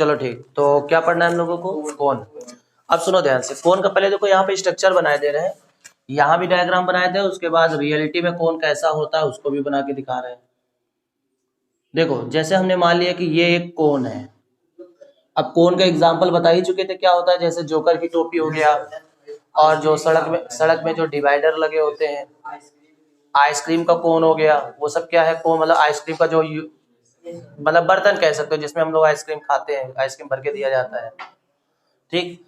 चलो ठीक, तो क्या पढ़ना है हम लोगों को? कोन। अब सुनो ध्यान से, कोन का पहले देखो यहाँ पे स्ट्रक्चर बनाए दे रहे हैं, यहाँ भी डायग्राम बनाए थे, उसके बाद रियलिटी में कोन कैसा होता है उसको भी बना के दिखा रहे हैं। देखो जैसे हमने मान लिया कि ये एक कोन है, अब कोन का एग्जाम्पल बता ही चुके थे क्या होता है, जैसे जोकर की टोपी हो गया, और जो सड़क में जो डिवाइडर लगे होते हैं, आइसक्रीम का कोन हो गया, वो सब क्या है? कोन मतलब आइसक्रीम का जो मतलब बर्तन कह सकते हो जिसमें हम लोग आइसक्रीम खाते हैं, आइसक्रीम भर के दिया जाता है। ठीक,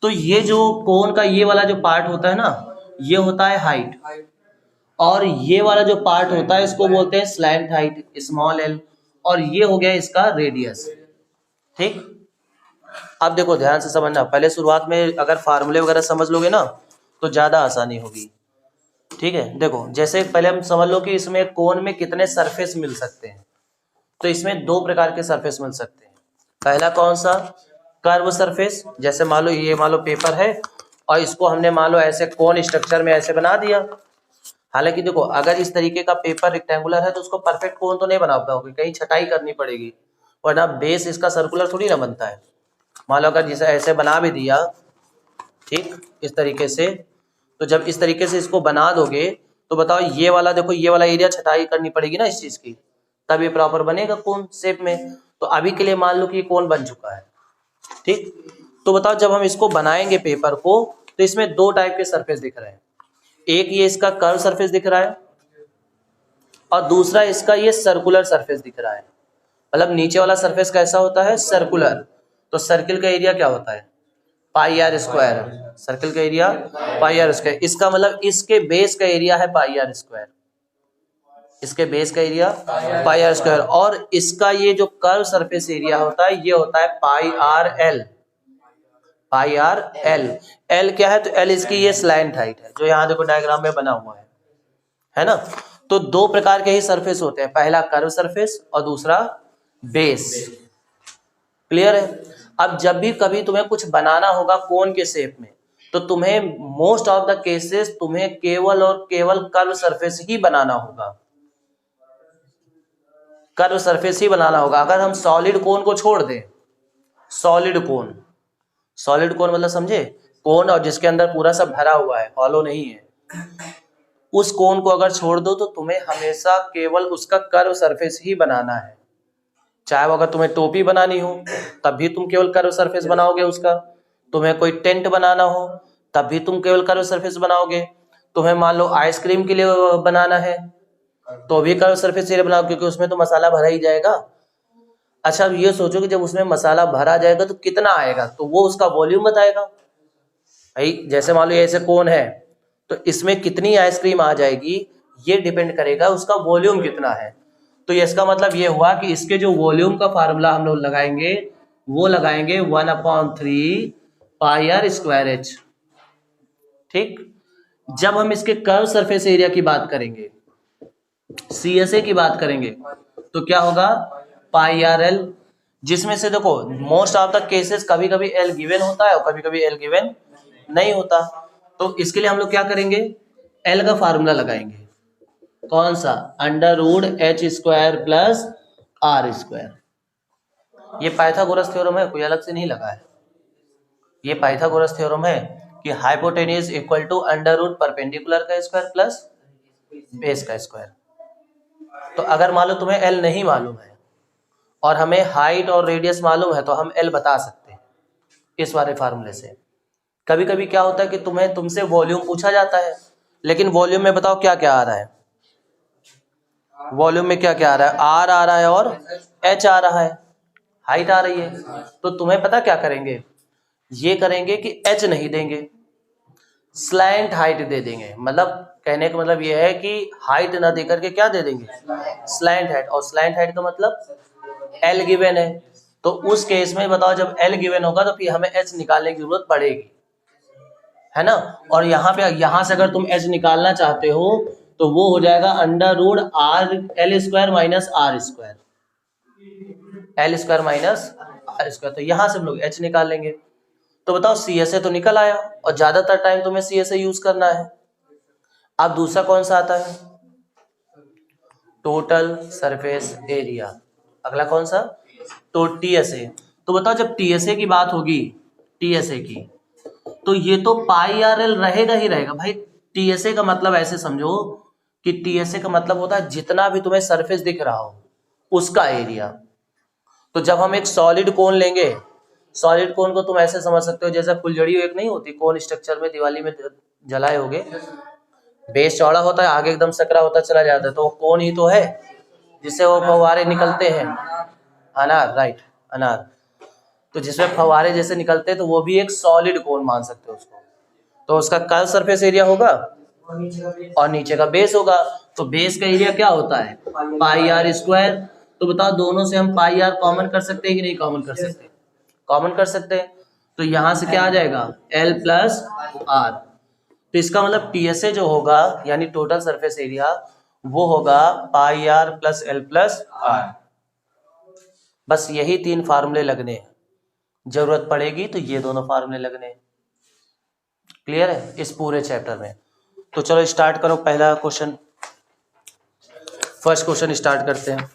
तो ये जो कोन का ये वाला जो पार्ट होता है ना, ये होता है हाइट, और ये वाला जो पार्ट होता है इसको बोलते हैं स्लैंट हाइट, स्मॉल एल, और ये हो गया इसका रेडियस। ठीक, अब देखो ध्यान से समझना, पहले शुरुआत में अगर फार्मूले वगैरह समझ लोगे ना तो ज्यादा आसानी होगी। ठीक है, देखो जैसे पहले हम समझ लो कि इसमें कोन में कितने सरफेस मिल सकते हैं, तो इसमें दो प्रकार के सरफेस मिल सकते हैं। पहला कौन सा? कर्व सरफेस, जैसे मान लो ये मान लो पेपर है और इसको हमने मान लो ऐसे कोन स्ट्रक्चर में ऐसे बना दिया। हालांकि देखो अगर इस तरीके का पेपर रेक्टेंगुलर है तो उसको परफेक्ट कोन तो नहीं बना पाओगे, कहीं छटाई करनी पड़ेगी, वरना बेस इसका सर्कुलर थोड़ी ना बनता है। मान लो अगर जिसे ऐसे बना भी दिया, ठीक इस तरीके से, तो जब इस तरीके से इसको बना दोगे तो बताओ ये वाला देखो, ये वाला एरिया छटाई करनी पड़ेगी ना इस चीज की, तब ये प्रॉपर बनेगा कोन शेप में। तो अभी के लिए मान लो कि ये कोन बन चुका है। ठीक, तो बताओ जब हम इसको बनाएंगे पेपर को, तो इसमें दो टाइप के सरफेस दिख रहे हैं, एक ये इसका कर्व सरफेस दिख रहा है और दूसरा इसका ये सर्कुलर सरफेस दिख रहा है। मतलब नीचे वाला सरफेस कैसा होता है? सर्कुलर। तो सर्किल का एरिया क्या होता है? पाई आर स्क्वायर। सर्किल का एरिया पाई आर स्क्वायर, इसका मतलब इसके बेस का एरिया है पाई आर स्क्वायर, इसके बेस का एरिया पाई आर स्क्वायर, और इसका ये जो कर्व सरफेस एरिया होता है ये होता है पाई आर एल। पाई आर एल, एल क्या है? तो एल इसकी ये स्लैंट हाइट है जो यहाँ देखो डायग्राम में बना हुआ है ना। तो दो प्रकार के ही सरफेस होते हैं, पहला कर्व सरफेस और दूसरा बेस। क्लियर है? अब जब भी कभी तुम्हें कुछ बनाना होगा कोन के शेप में, तो तुम्हें मोस्ट ऑफ द केसेस तुम्हें केवल और केवल कर्व सरफेस ही बनाना होगा, कर्व सरफेस ही बनाना होगा। अगर हम सॉलिड कोन को छोड़ दें, सॉलिड कोन, सॉलिड कोन मतलब समझे? कोन और जिसके अंदर पूरा सब भरा हुआ है, हॉलो नहीं है, उस कोन को अगर छोड़ दो तो तुम्हें हमेशा केवल उसका कर्व सरफेस ही बनाना है। चाहे वो अगर तुम्हें टोपी बनानी हो तब भी तुम केवल कर्व सरफेस बनाओगे उसका, तुम्हें कोई टेंट बनाना हो तब भी तुम केवल कर्व सरफेस बनाओगे, तुम्हें मान लो आइसक्रीम के लिए बनाना है तो भी कर्व सरफेस एरिया बनाओ, क्योंकि उसमें तो मसाला भरा ही जाएगा। अच्छा अब ये सोचो कि जब उसमें मसाला भरा जाएगा तो कितना आएगा, तो वो उसका वॉल्यूम बताएगा भाई। जैसे मान लो ये ऐसे कोन है तो इसमें कितनी आइसक्रीम आ जाएगी ये डिपेंड करेगा उसका वॉल्यूम कितना है। तो इसका मतलब ये हुआ कि इसके जो वॉल्यूम का फार्मूला हम लोग लगाएंगे वो लगाएंगे 1/3 पाई आर स्क्वायर एच। ठीक, जब हम इसके कर्व सरफेस एरिया की बात करेंगे, CSA की बात करेंगे, तो क्या होगा? पाई आर एल, जिसमें से देखो मोस्ट ऑफ द केसेस कभी कभी एल गिवन होता है और कभी कभी एल गिवन नहीं होता। तो इसके लिए हम लोग क्या करेंगे? एल का फार्मूला लगाएंगे, कौन सा? √h² plus R square. ये पाइथागोरस थ्योरम है, कोई अलग से नहीं लगा है, ये पाइथागोरस थ्योरम है कि हाइपोटेन्यूज इक्वल टू √ परपेंडिकुलर का स्क्वायर प्लस बेस का स्क्वायर। तो अगर मान लो तुम्हें एल नहीं मालूम है और हमें हाइट और रेडियस मालूम है तो हम एल बता सकते हैं इस वाले फार्मूले से। कभी कभी क्या होता है कि तुमसे वॉल्यूम पूछा जाता है, लेकिन वॉल्यूम में बताओ क्या क्या आ रहा है? वॉल्यूम में क्या क्या आ रहा है? आर आ रहा है और एच आ रहा है, हाइट आ रही है। तो तुम्हें पता क्या करेंगे? ये करेंगे कि एच नहीं देंगे, स्लैंट हाइट दे देंगे। मतलब कहने का मतलब ये है कि हाइट ना देकर के क्या दे देंगे? Slant height. और स्लैंट हाइट का मतलब एल गिवन है, तो उस केस में बताओ जब एल गिवन होगा तो फिर हमें एच निकालने की जरूरत पड़ेगी, है ना। और यहाँ से अगर तुम एच निकालना चाहते हो तो वो हो जाएगा √RL² minus R square, L² minus R square. तो यहाँ से हम लोग एच निकाल लेंगे। तो बताओ CSA तो निकल आया, और ज्यादातर टाइम तुम्हें CSA यूज करना है। अब दूसरा कौन सा आता है? Total surface area. अगला कौन सा? तो TSA। तो बताओ जब टीएसए की बात होगी, टीएसए की, तो ये तो पाई आर एल रहेगा ही रहेगा भाई। टीएसए का मतलब ऐसे समझो कि टीएसए का मतलब होता है जितना भी तुम्हें सरफेस दिख रहा हो उसका एरिया। तो जब हम एक सॉलिड कोन लेंगे, सॉलिड कोन को तुम ऐसे समझ सकते हो जैसे फुलझड़ी एक नहीं होती कोन स्ट्रक्चर में दिवाली में जलाए होगे, बेस चौड़ा होता है, आगे एकदम सकरा होता चला जाता है, तो वो कोन ही तो है जिससे वो फव्वारे निकलते हैं। अनार, राइट, अनार। तो जिसमें फव्वारे जैसे निकलते हैं तो वो भी एक सॉलिड कोन मान सकते हो उसको। तो उसका कर्व सरफेस एरिया होगा और नीचे का बेस होगा। तो बेस का एरिया क्या होता है, पाई आर स्क्वायर। तो बताओ दोनों से हम पाई आर कॉमन कर सकते हैं कि नहीं कॉमन कर सकते, कॉमन कर सकते हैं। तो यहां से क्या आ जाएगा, एल प्लस आर। तो इसका मतलब टीएसए जो होगा यानी टोटल सरफेस एरिया वो होगा pi r plus l plus r. बस यही 3 फार्मूले लगने हैं, जरूरत पड़ेगी तो ये दोनों फार्मूले लगने हैं। क्लियर है इस पूरे चैप्टर में। तो चलो स्टार्ट करो, पहला क्वेश्चन, फर्स्ट क्वेश्चन स्टार्ट करते हैं।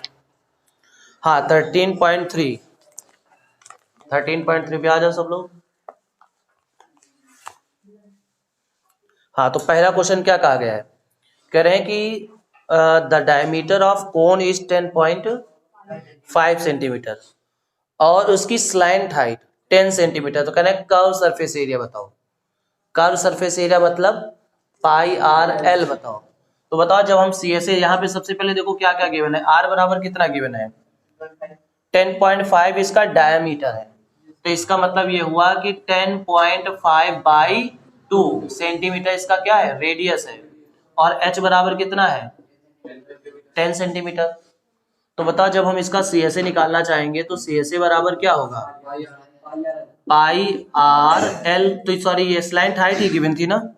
हाँ 13.3 पे आ जाओ सब लोग। हाँ तो पहला क्वेश्चन क्या कहा गया है, कह रहे हैं कि the diameter of cone is 10.5 centimetre और उसकी स्लैंट हाइट 10 सेंटीमीटर। तो कह रहे हैं कर्व सरफेस एरिया बताओ। कर्व सरफेस एरिया मतलब पाई आर एल बताओ। तो बताओ जब हम सी एस ए, यहाँ पे सबसे पहले देखो क्या क्या गिवन है, आर बराबर कितना गिवन है 10.5 इसका डायमीटर है। तो इसका मतलब ये हुआ कि 10.5/2 सेंटीमीटर इसका क्या है, रेडियस है। और h बराबर कितना है 10 सेंटीमीटर। तो बताओ जब हम इसका सी एस ए निकालना चाहेंगे तो सी एस ए बराबर क्या होगा, पाई आर एल। तो सॉरी ये स्लैंट हाइट ही गिवन थी ना,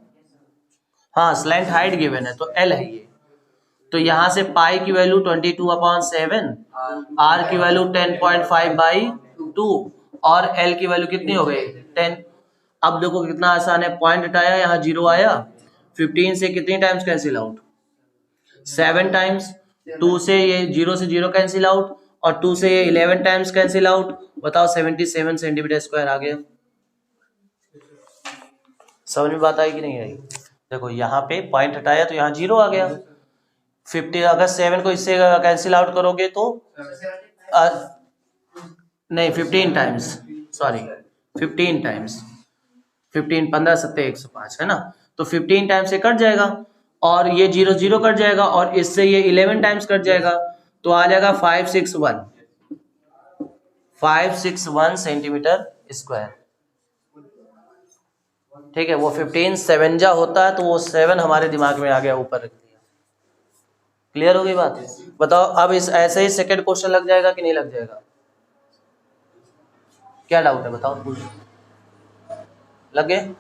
हाँ स्लैंट हाइट गिवन है तो एल है ये। तो यहां से पाई की वैल्यू 22/7, आर की वैल्यू 10.5/2 और एल की वैल्यू कितनी हो गई 10। अब देखो कितना आसान है, पॉइंट हटाया यहाँ 0 आया, 15 से कितनी टाइम्स कैंसिल आउट 7 टाइम्स, 2 से ये 0 से 0 कैंसिल आउट और 2 से ये 11 टाइम्स कैंसिल आउट। बताओ 77 सेंटीमीटर स्क्वायर आ गया। समझ में बात आई कि नहीं आई। देखो यहाँ पे पॉइंट हटाया तो यहाँ 0 आ गया, 50 अगर 7 को इससे कैंसिल आउट करोगे तो नहीं 15 टाइम्स, सॉरी 15 टाइम्स, 15 15 7 105 है ना। तो 15 टाइम्स से कट जाएगा और ये 0 0 कट जाएगा और इससे ये 11 टाइम्स कट जाएगा तो आ जाएगा 561 सेंटीमीटर स्क्वायर। ठीक है, वो 15 7 जा होता है तो वो 7 हमारे दिमाग में आ गया, ऊपर रख दिया। क्लियर हो गई बात। बताओ अब इस ऐसे ही सेकंड क्वेश्चन लग जाएगा कि नहीं लग जाएगा, क्या डाउट है बताओ, लग गए।